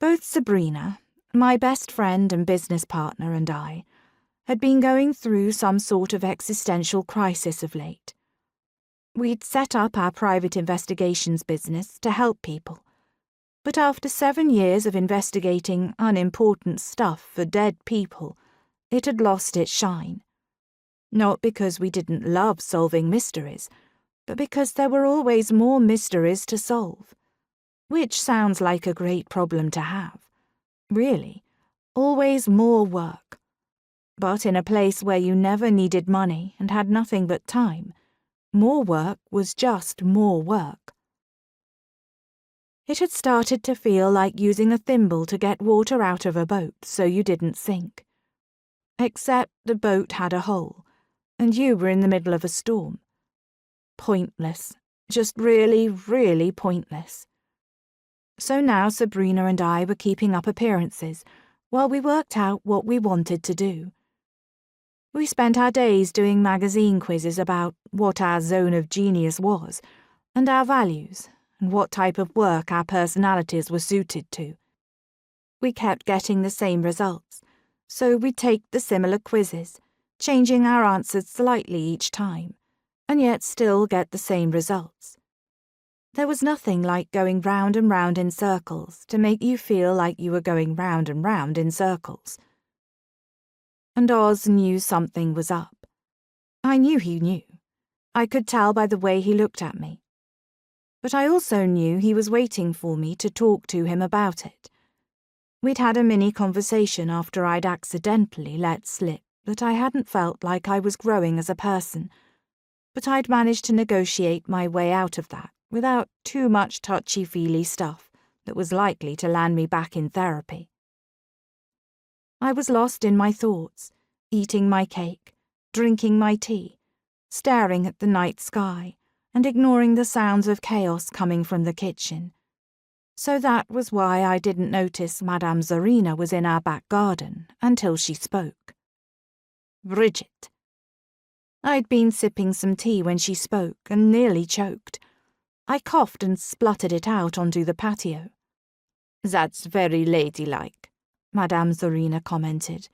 Both Sabrina, my best friend and business partner, and I had been going through some sort of existential crisis of late. We'd set up our private investigations business to help people, but after 7 years of investigating unimportant stuff for dead people, it had lost its shine. Not because we didn't love solving mysteries, but because there were always more mysteries to solve. Which sounds like a great problem to have. Really, always more work. But in a place where you never needed money and had nothing but time, more work was just more work. It had started to feel like using a thimble to get water out of a boat so you didn't sink. Except the boat had a hole, and you were in the middle of a storm. Pointless. Just really, really pointless. So now Sabrina and I were keeping up appearances while we worked out what we wanted to do. We spent our days doing magazine quizzes about what our zone of genius was, and our values, and what type of work our personalities were suited to. We kept getting the same results, so we'd take the similar quizzes, changing our answers slightly each time, and yet still get the same results. There was nothing like going round and round in circles to make you feel like you were going round and round in circles. And Oz knew something was up. I knew he knew. I could tell by the way he looked at me. But I also knew he was waiting for me to talk to him about it. We'd had a mini conversation after I'd accidentally let slip that I hadn't felt like I was growing as a person, but I'd managed to negotiate my way out of that without too much touchy-feely stuff that was likely to land me back in therapy. I was lost in my thoughts, eating my cake, drinking my tea, staring at the night sky, and ignoring the sounds of chaos coming from the kitchen. So that was why I didn't notice Madame Sabrina was in our back garden until she spoke. Bridget. I'd been sipping some tea when she spoke and nearly choked. I coughed and spluttered it out onto the patio. "That's very ladylike," Madame Sabrina commented.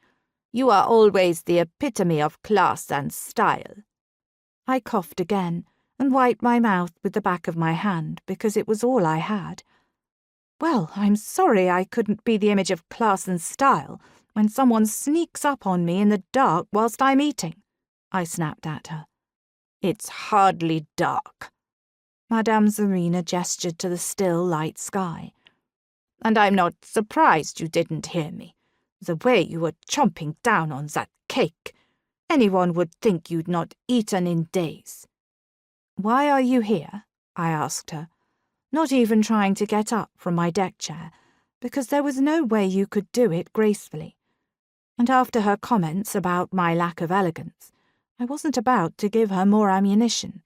"You are always the epitome of class and style." I coughed again and wiped my mouth with the back of my hand because it was all I had. Well, I'm sorry I couldn't be the image of class and style when someone sneaks up on me in the dark whilst I'm eating, I snapped at her. "It's hardly dark." Madame Sabrina gestured to the still light sky. "And I'm not surprised you didn't hear me. The way you were chomping down on that cake. Anyone would think you'd not eaten in days." "Why are you here?" I asked her, not even trying to get up from my deck chair, because there was no way you could do it gracefully. And after her comments about my lack of elegance, I wasn't about to give her more ammunition.